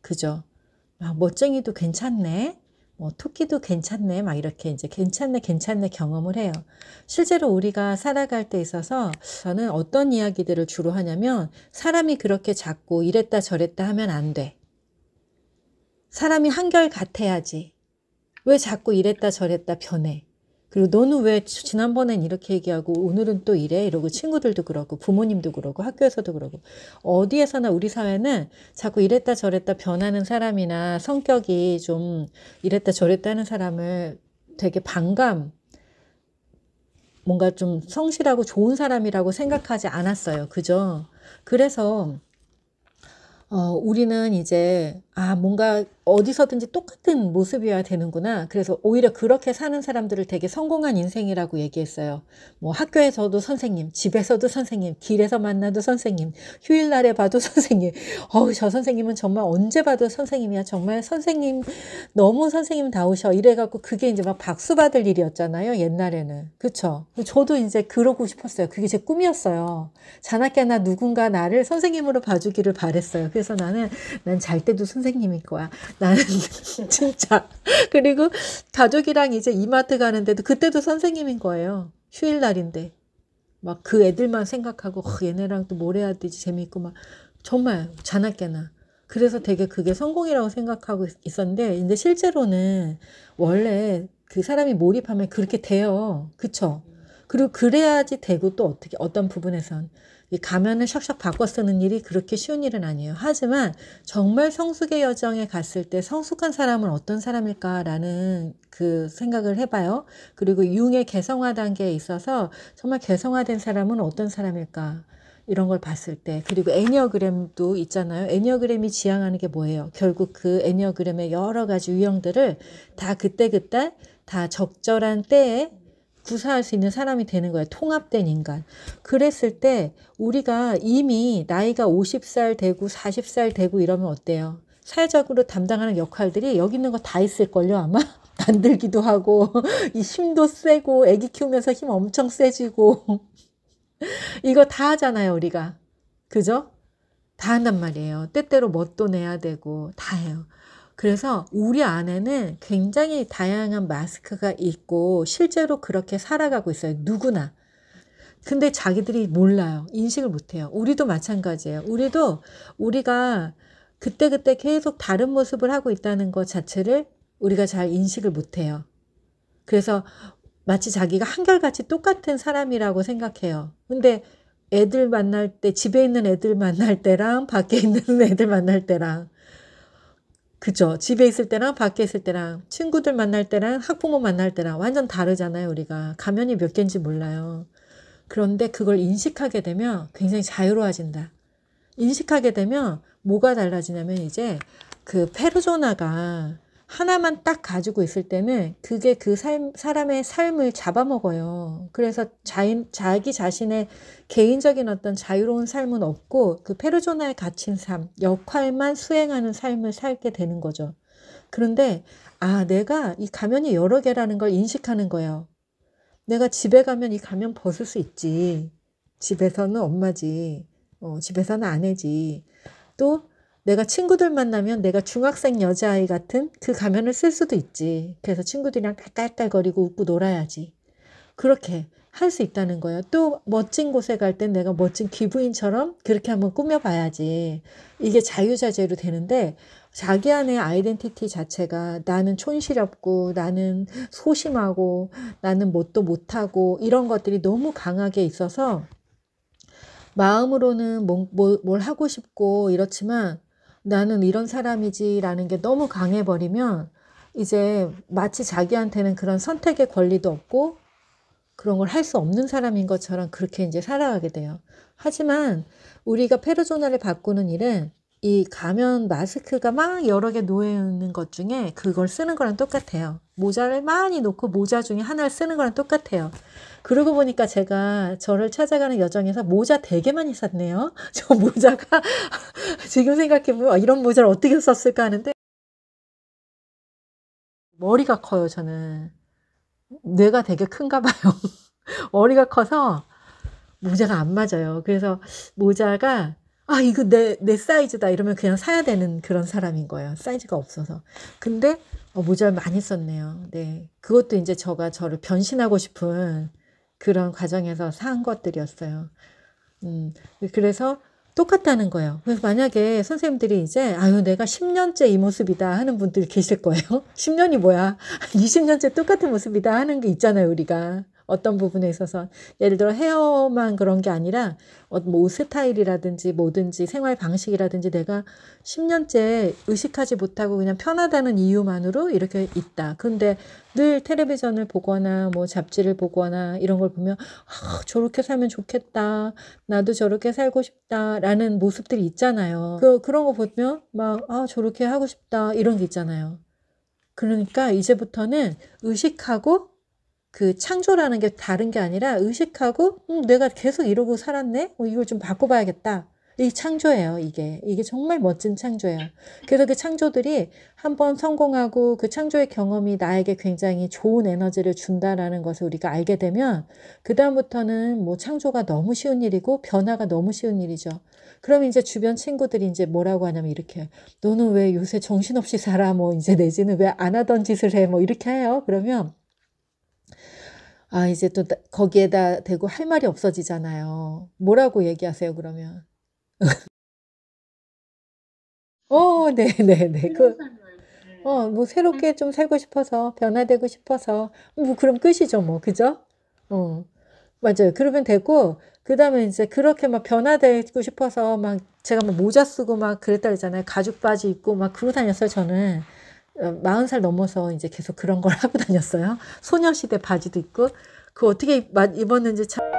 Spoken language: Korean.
그죠? 막 멋쟁이도 괜찮네. 뭐 토끼도 괜찮네. 막 이렇게 이제 괜찮네, 괜찮네 경험을 해요. 실제로 우리가 살아갈 때 있어서 저는 어떤 이야기들을 주로 하냐면 사람이 그렇게 자꾸 이랬다 저랬다 하면 안 돼. 사람이 한결 같아야지. 왜 자꾸 이랬다 저랬다 변해? 그리고 너는 왜 지난번엔 이렇게 얘기하고 오늘은 또 이래? 이러고 친구들도 그러고 부모님도 그러고 학교에서도 그러고 어디에서나 우리 사회는 자꾸 이랬다 저랬다 변하는 사람이나 성격이 좀 이랬다 저랬다 하는 사람을 되게 뭔가 좀 성실하고 좋은 사람이라고 생각하지 않았어요. 그죠? 그래서 우리는 이제, 뭔가 어디서든지 똑같은 모습이어야 되는구나. 그래서 오히려 그렇게 사는 사람들을 되게 성공한 인생이라고 얘기했어요. 뭐 학교에서도 선생님, 집에서도 선생님, 길에서 만나도 선생님, 휴일날에 봐도 선생님. 저 선생님은 정말 언제 봐도 선생님이야. 정말 선생님, 너무 선생님다우셔. 이래갖고 그게 이제 막 박수 받을 일이었잖아요. 옛날에는. 그쵸? 저도 이제 그러고 싶었어요. 그게 제 꿈이었어요. 자나깨나 누군가 나를 선생님으로 봐주기를 바랬어요. 그래서 난 잘 때도 선생님일 거야. 나는 진짜. 그리고 가족이랑 이제 이마트 가는데도 그때도 선생님인 거예요. 휴일날인데. 막 그 애들만 생각하고 얘네랑 또 뭘 해야 되지 재미있고 막 정말 자나깨나. 그래서 되게 그게 성공이라고 생각하고 있었는데 근데 실제로는 원래 그 사람이 몰입하면 그렇게 돼요. 그쵸? 그리고 그래야지 되고 또 어떤 부분에선 이 가면을 샥샥 바꿔 쓰는 일이 그렇게 쉬운 일은 아니에요. 하지만 정말 성숙의 여정에 갔을 때 성숙한 사람은 어떤 사람일까라는 그 생각을 해봐요. 그리고 융의 개성화 단계에 있어서 정말 개성화된 사람은 어떤 사람일까? 이런 걸 봤을 때 그리고 애니어그램도 있잖아요. 애니어그램이 지향하는 게 뭐예요? 결국 그 애니어그램의 여러 가지 유형들을 다 그때그때 다 적절한 때에 구사할 수 있는 사람이 되는 거예요. 통합된 인간. 그랬을 때 우리가 이미 나이가 50살 되고 40살 되고 이러면 어때요? 사회적으로 담당하는 역할들이 여기 있는 거 다 있을걸요 아마? 만들기도 하고 이 힘도 세고 애기 키우면서 힘 엄청 세지고 이거 다 하잖아요 우리가. 그죠? 다 한단 말이에요. 때때로 멋도 내야 되고 다 해요. 그래서 우리 안에는 굉장히 다양한 마스크가 있고 실제로 그렇게 살아가고 있어요. 누구나. 근데 자기들이 몰라요. 인식을 못해요. 우리도 마찬가지예요. 우리가 그때그때 계속 다른 모습을 하고 있다는 것 자체를 우리가 잘 인식을 못해요. 그래서 마치 자기가 한결같이 똑같은 사람이라고 생각해요. 근데 애들 만날 때, 집에 있는 애들 만날 때랑 밖에 있는 애들 만날 때랑 그죠? 집에 있을 때랑 밖에 있을 때랑 친구들 만날 때랑 학부모 만날 때랑 완전 다르잖아요. 우리가 가면이 몇 개인지 몰라요. 그런데 그걸 인식하게 되면 굉장히 자유로워진다. 인식하게 되면 뭐가 달라지냐면 이제 그 페르소나가 하나만 딱 가지고 있을 때는 그게 그 사람의 삶을 잡아먹어요. 그래서 자기 자신의 개인적인 어떤 자유로운 삶은 없고 그 페르소나에 갇힌 삶, 역할만 수행하는 삶을 살게 되는 거죠. 그런데 내가 이 가면이 여러 개라는 걸 인식하는 거예요. 내가 집에 가면 이 가면 벗을 수 있지. 집에서는 엄마지. 집에서는 아내지. 또 내가 친구들 만나면 내가 중학생 여자아이 같은 그 가면을 쓸 수도 있지. 그래서 친구들이랑 깔깔거리고 웃고 놀아야지. 그렇게 할 수 있다는 거예요. 또 멋진 곳에 갈 땐 내가 멋진 귀부인처럼 그렇게 한번 꾸며봐야지. 이게 자유자재로 되는데 자기 안의 아이덴티티 자체가 나는 촌스럽고 나는 소심하고 나는 뭣도 못하고 이런 것들이 너무 강하게 있어서 마음으로는 뭘 하고 싶고 이렇지만 나는 이런 사람이지라는 게 너무 강해버리면 이제 마치 자기한테는 그런 선택의 권리도 없고 그런 걸 할 수 없는 사람인 것처럼 그렇게 이제 살아가게 돼요. 하지만 우리가 페르소나를 바꾸는 일은 이 가면 마스크가 막 여러 개 놓여있는 것 중에 그걸 쓰는 거랑 똑같아요. 모자를 많이 놓고 모자 중에 하나를 쓰는 거랑 똑같아요. 그러고 보니까 제가 저를 찾아가는 여정에서 모자 되게 많이 샀네요. 저 모자가 지금 생각해보면 이런 모자를 어떻게 썼을까 하는데 머리가 커요 저는. 뇌가 되게 큰가 봐요. 머리가 커서 모자가 안 맞아요. 그래서 모자가 아, 이거 내 사이즈다 이러면 그냥 사야 되는 그런 사람인 거예요. 사이즈가 없어서. 근데 모자를 많이 썼네요. 네. 그것도 이제 저를 변신하고 싶은 그런 과정에서 산 것들이었어요. 그래서 똑같다는 거예요. 그래서 만약에 선생님들이 이제 아유 내가 10년째 이 모습이다 하는 분들 계실 거예요. 10년이 뭐야? 20년째 똑같은 모습이다 하는 게 있잖아요, 우리가. 어떤 부분에 있어서 예를 들어 헤어만 그런 게 아니라 뭐 옷 스타일이라든지 뭐든지 생활 방식이라든지 내가 10년째 의식하지 못하고 그냥 편하다는 이유만으로 이렇게 있다. 근데 늘 텔레비전을 보거나 뭐 잡지를 보거나 이런 걸 보면 아, 저렇게 살면 좋겠다. 나도 저렇게 살고 싶다라는 모습들이 있잖아요. 그런 거 보면 막 아, 저렇게 하고 싶다 이런 게 있잖아요. 그러니까 이제부터는 의식하고 그 창조라는 게 다른 게 아니라 의식하고 내가 계속 이러고 살았네? 이걸 좀 바꿔봐야겠다. 이 창조예요, 이게. 이게 정말 멋진 창조예요. 그래서 그 창조들이 한번 성공하고 그 창조의 경험이 나에게 굉장히 좋은 에너지를 준다라는 것을 우리가 알게 되면 그다음부터는 뭐 창조가 너무 쉬운 일이고 변화가 너무 쉬운 일이죠. 그럼 이제 주변 친구들이 이제 뭐라고 하냐면 이렇게 너는 왜 요새 정신없이 살아? 뭐 이제 내지는 왜 안 하던 짓을 해? 뭐 이렇게 해요. 그러면 아, 이제 또 거기에다 대고 할 말이 없어지잖아요. 뭐라고 얘기하세요, 그러면? 네네네. 뭐 새롭게 좀 살고 싶어서, 변화되고 싶어서, 뭐 그럼 끝이죠, 뭐. 그죠? 어, 맞아요. 그러면 되고, 그 다음에 이제 그렇게 막 변화되고 싶어서 막 제가 막 모자 쓰고 막 그랬다 그랬잖아요. 가죽 바지 입고 막 그러고 다녔어요, 저는. 40살 넘어서 이제 계속 그런 걸 하고 다녔어요. 소녀시대 바지도 입고, 그 어떻게 입었는지 참.